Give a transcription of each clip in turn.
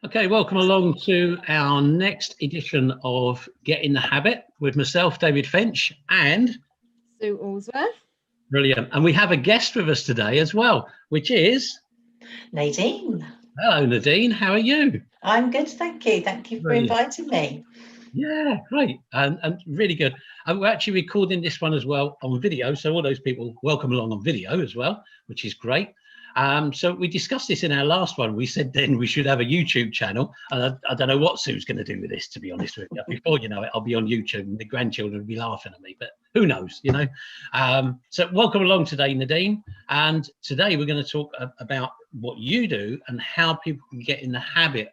Okay, welcome along to our next edition of Get in the Habit with myself, David Finch, and Sue Allsworth. Brilliant. And we have a guest with us today as well, which is Nadine. Hello, Nadine. How are you? I'm good, thank you. Thank you for inviting me. Yeah, great. And really good. And we're actually recording this one as well on video. So all those people, welcome along on video as well, which is great. So we discussed this in our last one. We said then we should have a YouTube channel. And I don't know what Sue's going to do with this, to be honest with you. Before you know it, I'll be on YouTube and the grandchildren will be laughing at me. But who knows, you know. So welcome along today, Nadine. And today we're going to talk about what you do and how people can get in the habit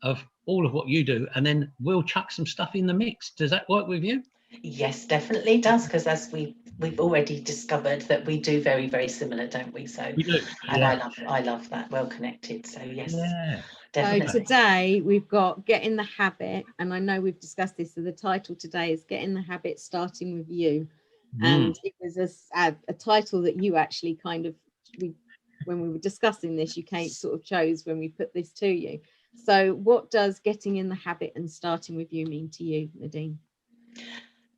of all of what you do. And then we'll chuck some stuff in the mix. Does that work with you? Yes, definitely does, because as we've already discovered that we do very, very similar, don't we? So We do. And I love that, well connected. So yes, definitely. So today we've got Get in the Habit, and I know we've discussed this, so the title today is Get in the Habit starting with you. And it was a title that you actually when we were discussing this, you sort of chose when we put this to you. So what does getting in the habit and starting with you mean to you, Nadine?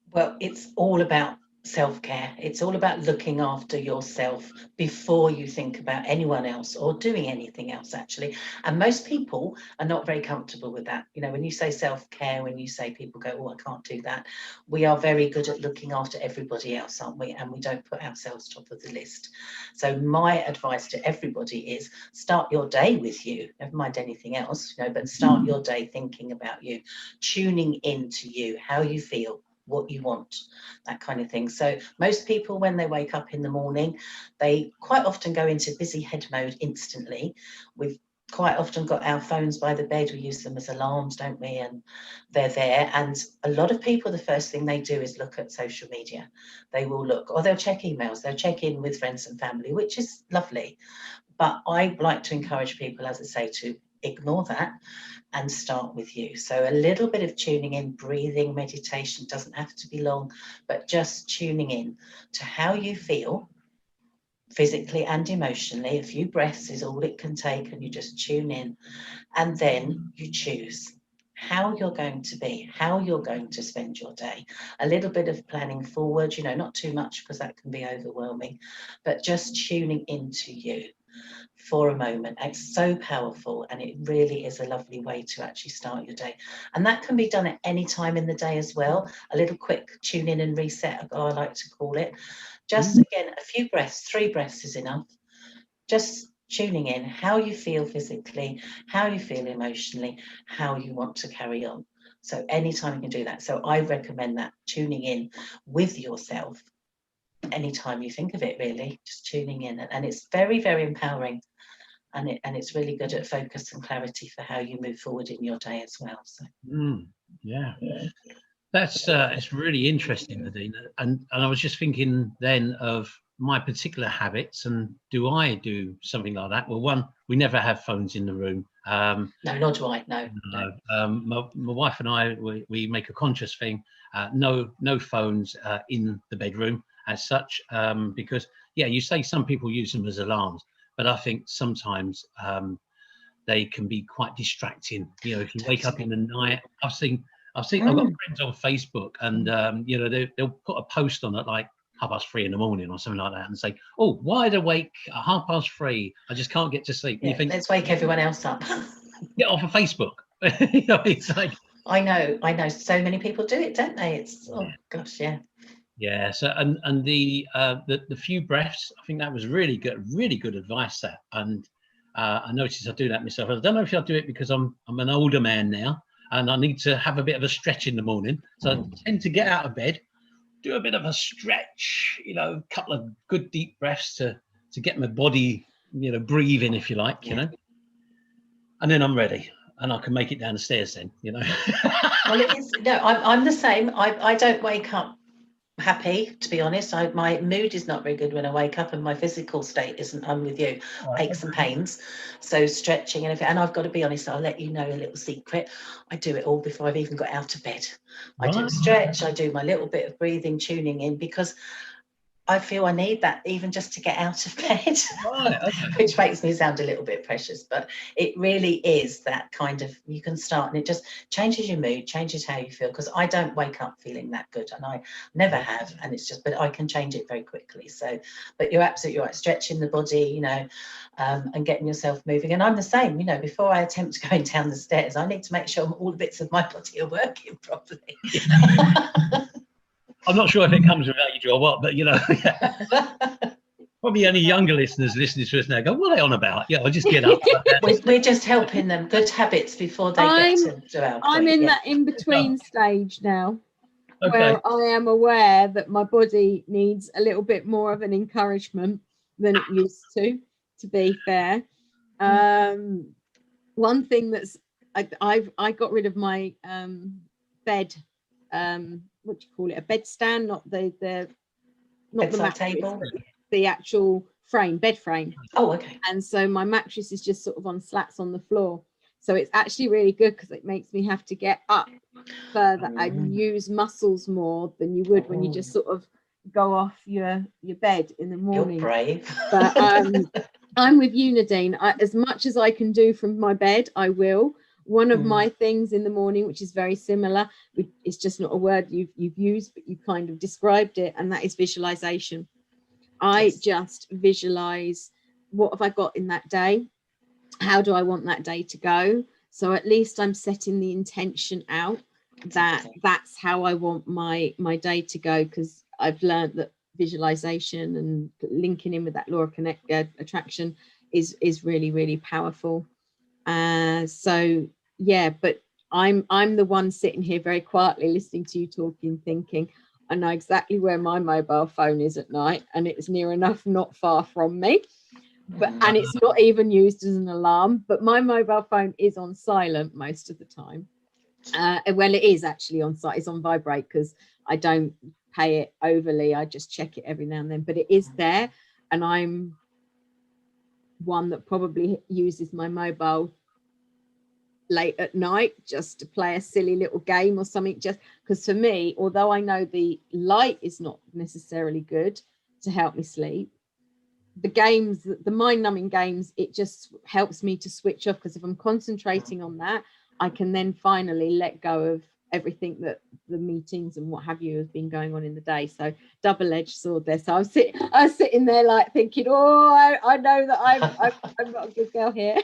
Well, it's all about self-care. It's all about looking after yourself before you think about anyone else or doing anything else, actually. And most people are not very comfortable with that. You know, when you say self-care, when you say people go, oh, I can't do that. We are very good at looking after everybody else, aren't we? And we don't put ourselves top of the list. So my advice to everybody is start your day with you, never mind anything else, you know, but start your day thinking about you, tuning into you, how you feel, what you want, that kind of thing. So most people, when they wake up in the morning, they quite often go into busy head mode instantly. We've quite often got our phones by the bed. We use them as alarms, don't we? And they're there. And a lot of people, the first thing they do is look at social media. They will look, or they'll check emails, they'll check in with friends and family, which is lovely. But I like to encourage people, as I say, to ignore that and start with you. So a little bit of tuning in, breathing, meditation, doesn't have to be long, but just tuning in to how you feel physically and emotionally. A few breaths is all it can take, and you just tune in, and then you choose how you're going to be, how you're going to spend your day. A little bit of planning forward, you know, not too much because that can be overwhelming, but just tuning into you for a moment. It's so powerful, and it really is a lovely way to actually start your day. And that can be done at any time in the day as well. A little quick tune in and reset, I like to call it. Just again, a few breaths, 3 breaths is enough. Just tuning in how you feel physically, how you feel emotionally, how you want to carry on. So anytime you can do that. So I recommend that, tuning in with yourself anytime you think of it, really, just tuning in. And it's very, very empowering, and it's really good at focus and clarity for how you move forward in your day as well. So that's it's really interesting, Nadine. And I was just thinking then of my particular habits, and do I do something like that? Well, one, we never have phones in the room. No, nor do I. No. My wife and I, we make a conscious thing, no phones in the bedroom as such, because you say some people use them as alarms, but I think sometimes they can be quite distracting. You know, if you wake up in the night, I've got friends on Facebook, and you know, they'll put a post on at like 3:30 in the morning or something like that, and say, oh, wide awake at 3:30, I just can't get to sleep. You think, let's wake everyone else up. Get off of Facebook. You know, it's like, I know so many people do it, don't they? It's gosh, yeah. So and the few breaths, I think that was really good advice there. And I noticed I do that myself. I don't know if I'll do it because I'm an older man now, and I need to have a bit of a stretch in the morning. So I tend to get out of bed, do a bit of a stretch, you know, a couple of good deep breaths to get my body, you know, breathing, if you like, you know, and then I'm ready. And I can make it down the stairs then, you know. Well, it is. No, I'm the same. I don't wake up happy, to be honest. My mood is not very good when I wake up, and my physical state isn't. I'm with you, aches and pains. So stretching and everything. And I've got to be honest, I'll let you know a little secret. I do it all before I've even got out of bed. I do a stretch, I do my little bit of breathing, tuning in, because I feel I need that even just to get out of bed, Right, okay. which makes me sound a little bit precious, but it really is that kind of, you can start and it just changes your mood, changes how you feel, because I don't wake up feeling that good, and I never have, and it's just, but I can change it very quickly. So, but you're absolutely right, stretching the body, you know, and getting yourself moving. And I'm the same, you know, before I attempt going down the stairs, I need to make sure all the bits of my body are working properly. I'm not sure if it comes with age or what, but you know, probably any younger listeners listening to us now go, what are they on about? Yeah, I'll just get up. We're just helping them, good habits before they get to our point. I'm in that in-between stage now, Okay. where I am aware that my body needs a little bit more of an encouragement than it used to be fair. One thing that's, I got rid of my bed, what do you call it, a bed stand, not the mattress, table, the actual bed frame. Oh, okay. And so my mattress is just sort of on slats on the floor, so it's actually really good because it makes me have to get up further and use muscles more than you would when you just sort of go off your bed in the morning. You're brave. But I'm with you, Nadine. As much as I can do from my bed, I will. One of my things in the morning, which is very similar, it's just not a word you've used, but you kind of described it, and that is visualization. I just visualize, what have I got in that day? How do I want that day to go? So at least I'm setting the intention out that that's how I want my day to go, because I've learned that visualization and linking in with that law of attraction is really, really powerful. So yeah, but I'm the one sitting here very quietly listening to you talking, thinking, I know exactly where my mobile phone is at night, and it's near enough not far from me, and it's not even used as an alarm, but my mobile phone is on silent most of the time. Well, it is actually on site, it's on vibrate, because I don't pay it overly, I just check it every now and then, but it is there. And I'm one that probably uses my mobile late at night just to play a silly little game or something, just because for me, although I know the light is not necessarily good to help me sleep, the games, the mind-numbing games, it just helps me to switch off, because if I'm concentrating on that, I can then finally let go of everything that the meetings and what have you has been going on in the day. So double-edged sword there. So I was sitting there like thinking, I know that I'm not a good girl here.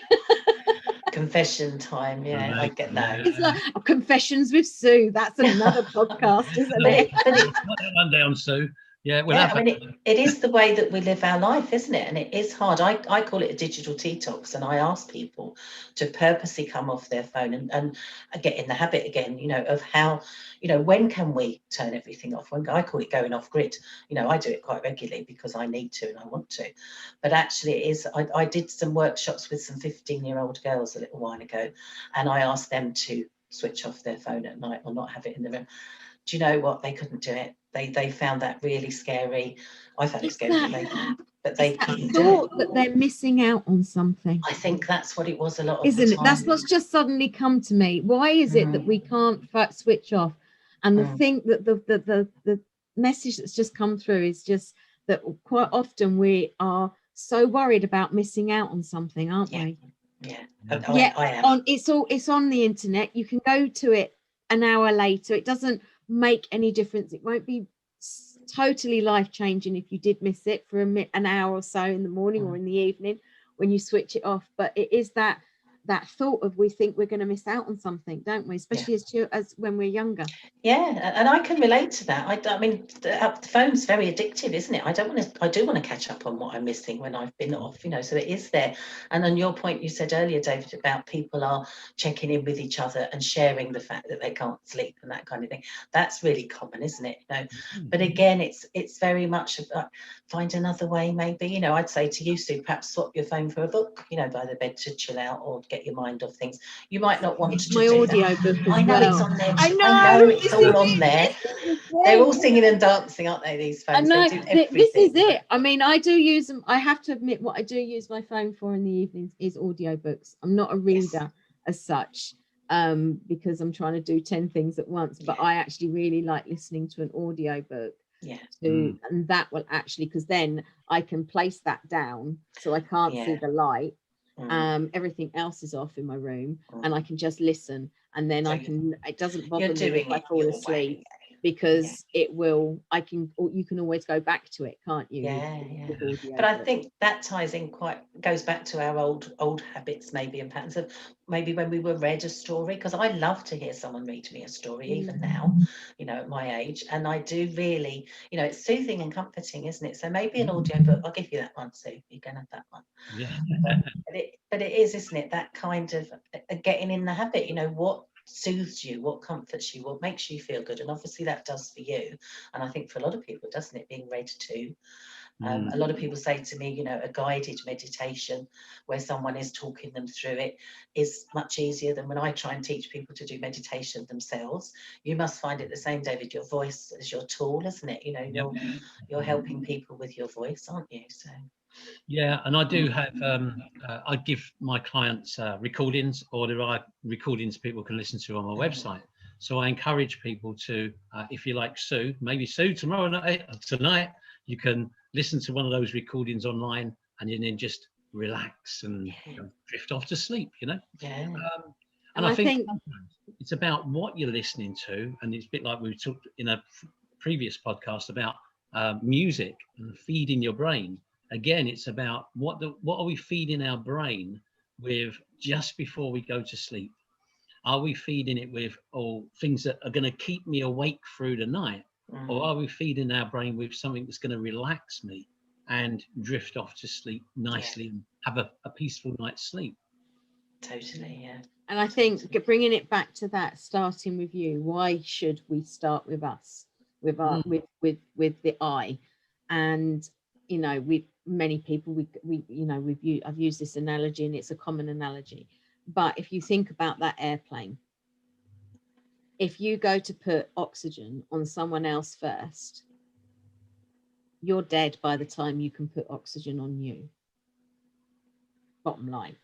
Confession time, yeah, I get that. It's like confessions with Sue. That's another podcast, isn't it? But it one down, Sue. Yeah, I mean, it is the way that we live our life, isn't it? And it is hard. I call it a digital detox, and I ask people to purposely come off their phone and get in the habit again, you know, of how, you know, when can we turn everything off? When I call it going off grid. You know, I do it quite regularly because I need to and I want to. But actually, it is. I did some workshops with some 15-year-old girls a little while ago, and I asked them to switch off their phone at night or not have it in the room. Do you know what? They couldn't do it. They found that really scary. I found it scary, but they couldn't do it. That they're missing out on something. I think that's what it was a lot of Isn't the it? time. That's what's just suddenly come to me. Why is it that we can't switch off? And the thing that the message that's just come through is just that quite often we are so worried about missing out on something, aren't we? Yeah. I am. It's on the internet. You can go to it an hour later. It doesn't make any difference. It won't be totally life-changing if you did miss it for an hour or so in the morning or in the evening when you switch it off. But it is that thought of, we think we're going to miss out on something, don't we, especially as when we're younger. Yeah, and I can relate to that. I mean, the phone's very addictive, isn't it? I do want to catch up on what I'm missing when I've been off, you know, so it is there. And on your point you said earlier, David, about people are checking in with each other and sharing the fact that they can't sleep and that kind of thing. That's really common, isn't it? You know, but again, it's very much about find another way, maybe. You know, I'd say to you, Sue, perhaps swap your phone for a book, you know, by the bed to chill out or get your mind off things. You might not want to do audio that. book as I know well. it's on there. I know it's all on it. there. They're all singing and dancing, aren't they, these phones? I know. They do everything. This is it. I mean, I do use them. I have to admit, what I do use my phone for in the evenings is audiobooks. I'm not a reader as such, because I'm trying to do 10 things at once, but I actually really like listening to an audiobook. And that will actually, because then I can place that down so I can't see the light. Everything else is off in my room, and I can just listen, and then it doesn't bother me if I fall asleep, because you can always go back to it, can't you? But I think that goes back to our old habits, maybe, and patterns of maybe when we were read a story, because I love to hear someone read me a story, even now, at my age, and I do really, it's soothing and comforting, isn't it? So maybe an audio book. I'll give you that one, Sue. You can have that one. But it is, isn't it, that kind of getting in the habit, what soothes you, what comforts you, what makes you feel good, and obviously that does for you, and I think for a lot of people, doesn't it, being read to. A lot of people say to me, a guided meditation where someone is talking them through it is much easier than when I try and teach people to do meditation themselves. You must find it the same, David. Your voice is your tool, isn't it? You're helping people with your voice, aren't you? So yeah, and I do have I give my clients recordings, or there are recordings people can listen to on my website. So I encourage people to, if you like Sue, maybe Sue, tonight you can listen to one of those recordings online, and then just relax and drift off to sleep, and I think it's about what you're listening to, and it's a bit like we talked in a previous podcast about music and feeding your brain. Again, it's about what are we feeding our brain with just before we go to sleep? Are we feeding it with things that are going to keep me awake through the night? Or are we feeding our brain with something that's going to relax me and drift off to sleep nicely and have a peaceful night's sleep? Totally, yeah. And I think bringing it back to that, starting with you, why should we start with us, with our with the I? And with many people, I've used this analogy, and it's a common analogy. But if you think about that airplane, if you go to put oxygen on someone else first, you're dead by the time you can put oxygen on you. Bottom line.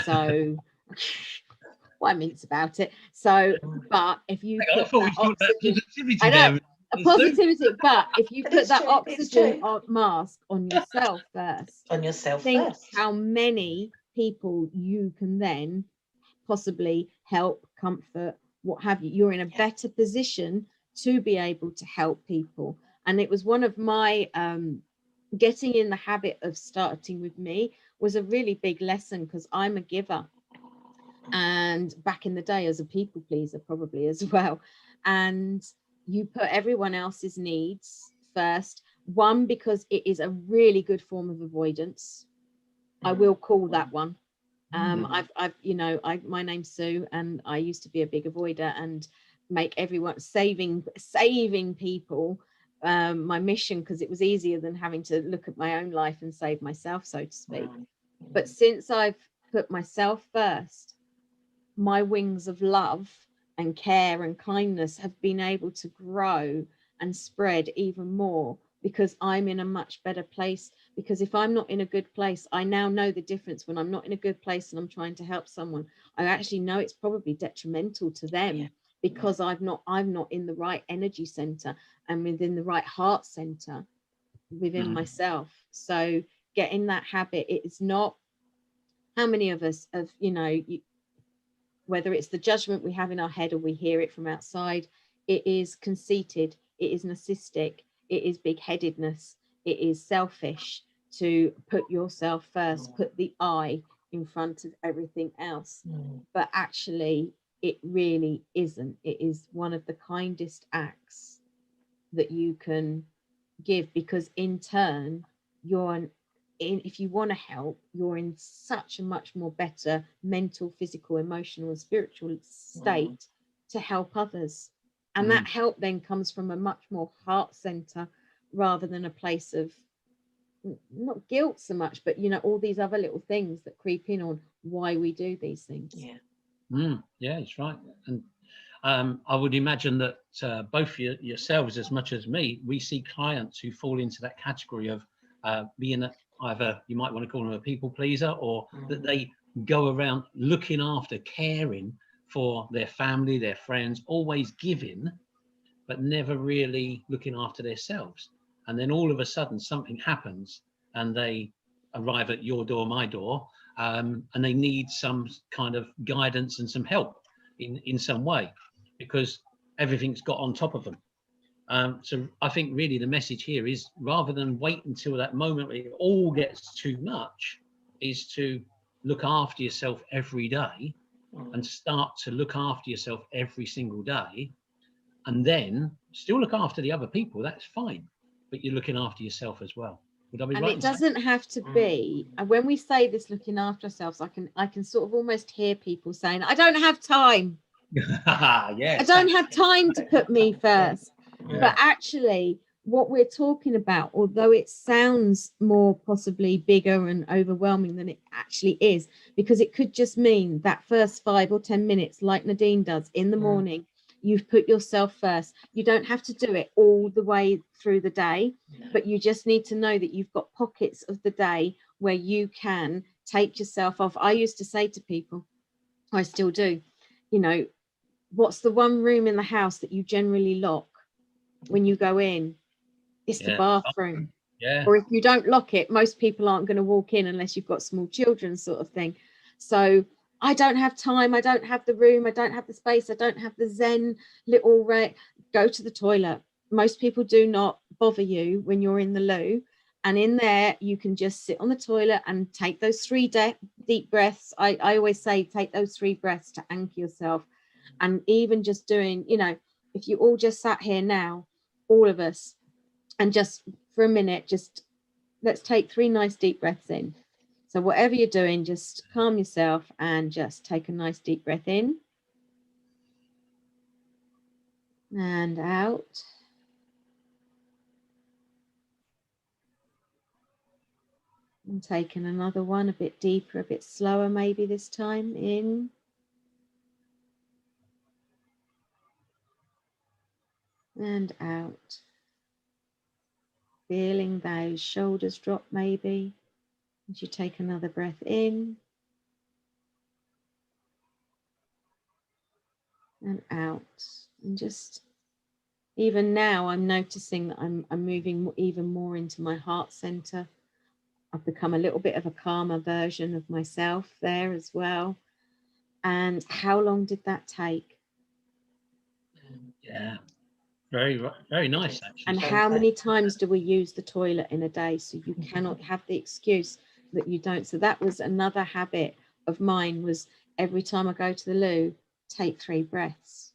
So why mince about it? So, but if you put positivity, but if you put that oxygen mask on yourself first, think how many people you can then possibly help, comfort, what have you. You're in a better position to be able to help people. And it was one of my getting in the habit of starting with me was a really big lesson, because I'm a giver, and back in the day as a people pleaser probably as well. And you put everyone else's needs first, one, because it is a really good form of avoidance. I will call that one. My name's Sue, and I used to be a big avoider and make everyone saving people my mission, because it was easier than having to look at my own life and save myself, so to speak. But since I've put myself first, my wings of love and care and kindness have been able to grow and spread even more, because I'm in a much better place. Because if I'm not in a good place, I now know the difference when I'm not in a good place and I'm trying to help someone. I actually know it's probably detrimental to them, because I'm not in the right energy center and within the right heart center within myself. So get in that habit. It is not, how many of us have, whether it's the judgment we have in our head or we hear it from outside, it is conceited, it is narcissistic, it is big-headedness, it is selfish to put yourself first, put the I in front of everything else. But actually, it really isn't. It is one of the kindest acts that you can give, because in turn, if you want to help, you're in such a much more better mental, physical, emotional, and spiritual state to help others. And that help then comes from a much more heart center, rather than a place of not guilt so much, but all these other little things that creep in on why we do these things. Yeah, it's right. And I would imagine that both yourselves, as much as me, we see clients who fall into that category of being either, you might want to call them a people pleaser, or that they go around looking after, caring for their family, their friends, always giving, but never really looking after themselves. And then all of a sudden something happens and they arrive at your door, my door, and they need some kind of guidance and some help in some way, because everything's got on top of them. So I think really the message here is, rather than wait until that moment where it all gets too much, is to look after yourself every day and start to look after yourself every single day, and then still look after the other people. That's fine, but you're looking after yourself as well. Would I be And right it in saying? doesn't have to be, and when we say this, looking after ourselves, I can sort of almost hear people saying, I don't have time. Yes. I don't have time to put me first. Yeah. But actually, what we're talking about, although it sounds more possibly bigger and overwhelming than it actually is, because it could just mean that first 5 or 10 minutes, like Nadine does in the morning, you've put yourself first. You don't have to do it all the way through the day, but you just need to know that you've got pockets of the day where you can take yourself off. I used to say to people, I still do, you know, what's the one room in the house that you generally lock when you go in? It's the bathroom. Yeah. Or if you don't lock it, most people aren't going to walk in unless you've got small children, sort of thing. So I don't have time, I don't have the room, I don't have the space, I don't have the zen little go to the toilet. Most people do not bother you when you're in the loo, and in there you can just sit on the toilet and take those 3 deep breaths. I always say take those 3 breaths to anchor yourself. And even just doing, you know, if you all just sat here now, all of us, and just for a minute, just let's take 3 nice deep breaths in. So whatever you're doing, just calm yourself and just take a nice deep breath in and out. And taking another one a bit deeper, a bit slower, maybe this time. In and out. Feeling those shoulders drop maybe as you take another breath in and out. And just even now I'm noticing that I'm moving even more into my heart center. I've become a little bit of a calmer version of myself there as well. And how long did that take? Yeah, very, very nice actually. And how many times do we use the toilet in a day? So you cannot have the excuse that you don't. So that was another habit of mine, was every time I go to the loo, take 3 breaths.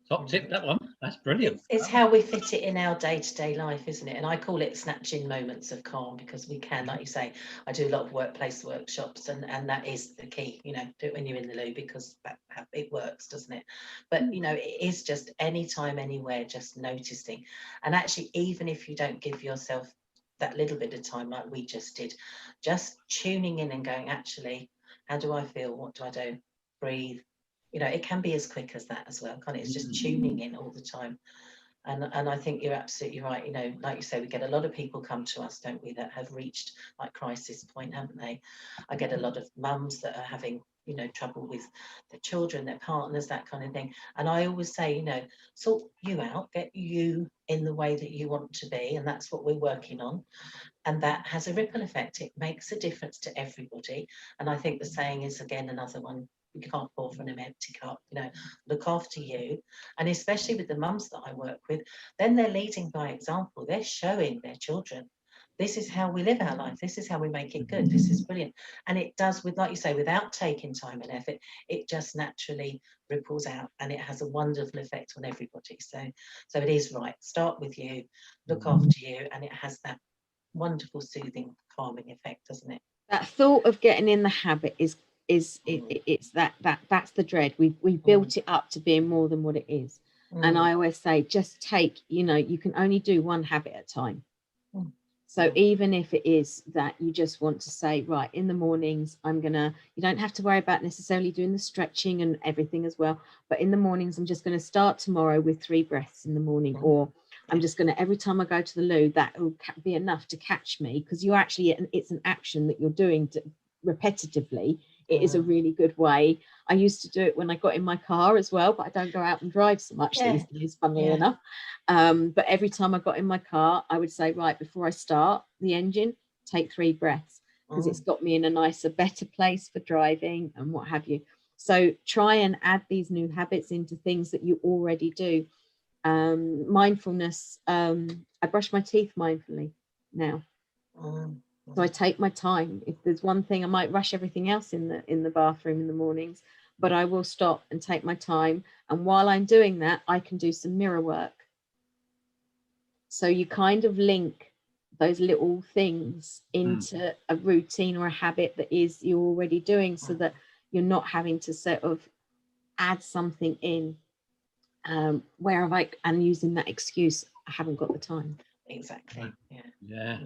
Top tip, that one. That's brilliant. It's how we fit it in our day-to-day life, isn't it? And I call it snatching moments of calm, because we can, like you say, I do a lot of workplace workshops, and that is the key, you know, do it when you're in the loo, because it works, doesn't it? But, you know, it is just anytime, anywhere, just noticing. And actually, even if you don't give yourself that little bit of time like we just did, just tuning in and going, actually, how do I feel? What do I do? Breathe. You know, it can be as quick as that as well, can't it? It's just tuning in all the time. And I think you're absolutely right. You know, like you say, we get a lot of people come to us, don't we, that have reached like crisis point, haven't they? I get a lot of mums that are having, you know, trouble with their children, their partners, that kind of thing. And I always say, you know, sort you out, get you in the way that you want to be. And that's what we're working on. And that has a ripple effect. It makes a difference to everybody. And I think the saying is, again, another one, you can't pour from an empty cup, you know, look after you. And especially with the mums that I work with, then they're leading by example. They're showing their children, this is how we live our life. This is how we make it good. This is brilliant. And it does, with, like you say, without taking time and effort, it just naturally ripples out, and it has a wonderful effect on everybody. So it is right. Start with you, look after you, and it has that wonderful soothing, calming effect, doesn't it? That thought of getting in the habit it's that's the dread. We built it up to being more than what it is. And I always say, just take, you know, you can only do one habit at a time. So even if it is that you just want to say, right, in the mornings, you don't have to worry about necessarily doing the stretching and everything as well, but in the mornings, I'm just going to start tomorrow with 3 breaths in the morning, or I'm just going to, every time I go to the loo, that will be enough to catch me, because you actually, it's an action that you're doing repetitively it is a really good way. I used to do it when I got in my car as well, but I don't go out and drive so much these days, funnily enough. But every time I got in my car, I would say, right, before I start the engine, take 3 breaths, because it's got me in a nicer, better place for driving and what have you. So try and add these new habits into things that you already do. Mindfulness, I brush my teeth mindfully now. So I take my time. If there's one thing, I might rush everything else in the bathroom in the mornings, but I will stop and take my time. And while I'm doing that, I can do some mirror work. So you kind of link those little things into a routine or a habit that is you're already doing, so that you're not having to sort of add something in where have I, and using that excuse, I haven't got the time. Exactly. Yeah.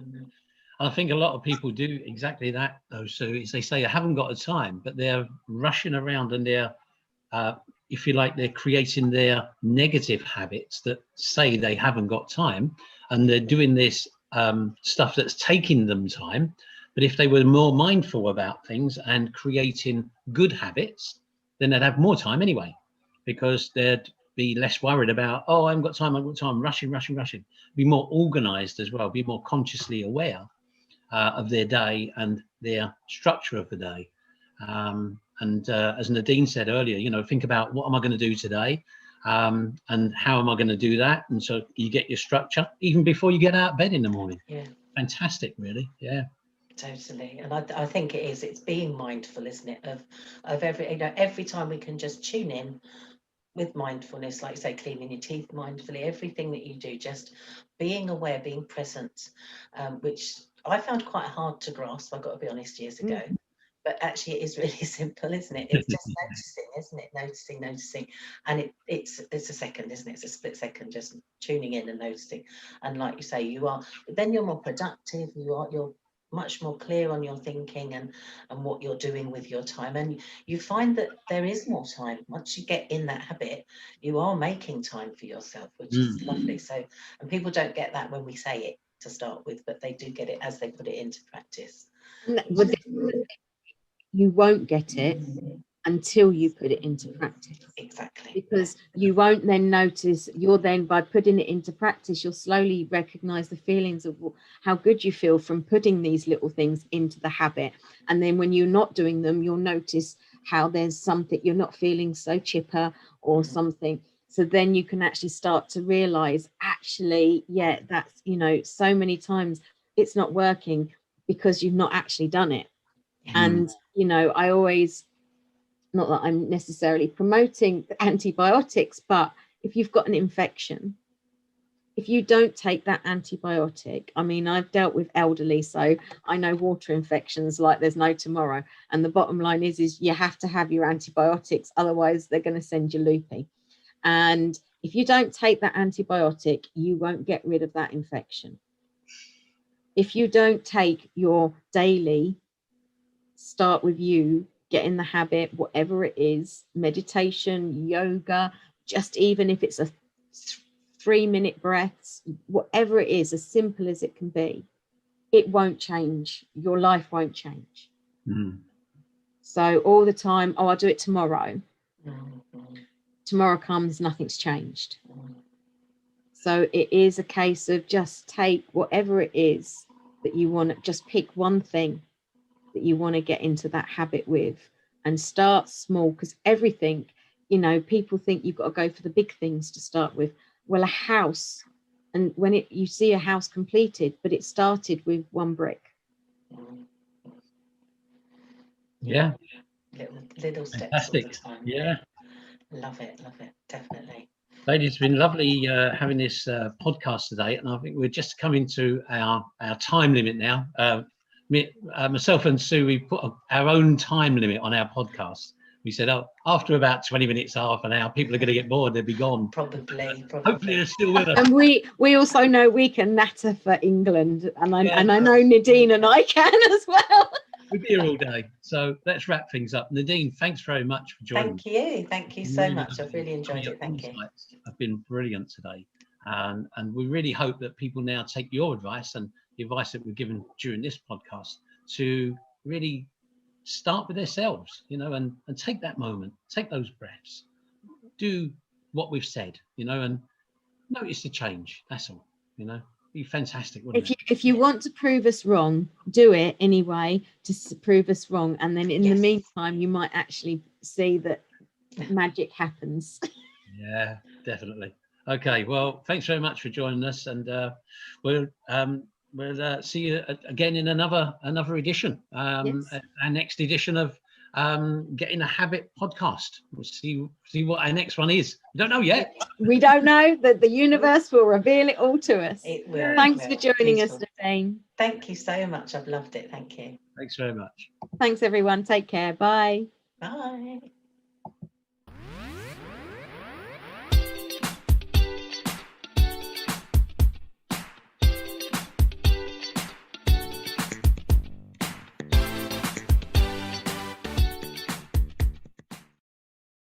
I think a lot of people do exactly that though. So it's, they say I haven't got the time, but they're rushing around and they're if you like, they're creating their negative habits that say they haven't got time, and they're doing this stuff that's taking them time. But if they were more mindful about things and creating good habits, then they'd have more time anyway, because they'd be less worried about, oh, I haven't got time, rushing. Be more organized as well, be more consciously aware of their day and their structure of the day. And as Nadine said earlier, you know, think about what am I going to do today, and how am I going to do that? And so you get your structure even before you get out of bed in the morning. Yeah. Fantastic, really. Yeah. Totally. And I think it's being mindful, isn't it, of every, you know, every time we can just tune in with mindfulness, like you say, cleaning your teeth mindfully, everything that you do, just being aware, being present, which I found quite hard to grasp, I've got to be honest, years ago. But actually it is really simple, isn't it? It's just noticing, isn't it? Noticing. And it's a second, isn't it? It's a split second, just tuning in and noticing. And like you say, then you're more productive, you're much more clear on your thinking and what you're doing with your time, and you find that there is more time. Once you get in that habit, you are making time for yourself, which is lovely. So, and people don't get that when we say it to start with, but they do get it as they put it into practice. You won't get it until you put it into practice. Exactly. Because you won't then notice, you're then, by putting it into practice, you'll slowly recognize the feelings of how good you feel from putting these little things into the habit. And then when you're not doing them, you'll notice how there's something, you're not feeling so chipper or something. So then you can actually start to realize, actually, yeah, that's, you know, so many times it's not working because you've not actually done it. And, you know, I always, not that I'm necessarily promoting the antibiotics, but if you've got an infection, if you don't take that antibiotic, I mean, I've dealt with elderly, so I know water infections like there's no tomorrow. And the bottom line is you have to have your antibiotics, otherwise they're going to send you loopy. And if you don't take that antibiotic, you won't get rid of that infection. If you don't take your daily, start with you, get in the habit, whatever it is, meditation, yoga, just even if it's a 3-minute breaths, whatever it is, as simple as it can be, it won't change. Your life won't change. So all the time, oh, I'll do it tomorrow. Tomorrow comes, nothing's changed. So it is a case of just take whatever it is that you want to, just pick one thing that you want to get into that habit with, and start small, because everything, you know, people think you've got to go for the big things to start with. Well, a house, and when you see a house completed, but it started with 1 brick. Yeah. Little steps. Fantastic. All the time. Yeah. Love it, definitely. Ladies, it's been lovely having this podcast today, and I think we're just coming to our time limit now. Myself and Sue, we put our own time limit on our podcast. We said, oh, after about 20 minutes, half an hour, people are going to get bored, they'll be gone. Probably. Hopefully they're still with us. And we also know we can natter for England, and I know Nadine and I can as well. We'll be here all day. So let's wrap things up. Nadine, thanks very much for joining. Thank you so much. I've really enjoyed it. Thank you. Have been brilliant today. And we really hope that people now take your advice and the advice that we've given during this podcast to really start with themselves, and take that moment, take those breaths, do what we've said, and notice the change. That's all. Be fantastic, wouldn't it? If you want to prove us wrong, do it anyway to prove us wrong, and then in the meantime you might actually see that magic happens. Yeah, definitely. Okay, well, thanks very much for joining us, and we'll see you again in another edition, Yes. our next edition of Getting a Habit podcast. We'll see what our next one is. We don't know yet. We don't know, that the universe will reveal it all to us. It will. Thanks for joining us, Nadine. Thank you so much. I've loved it. Thank you. Thanks very much. Thanks, everyone. Take care. Bye. Bye.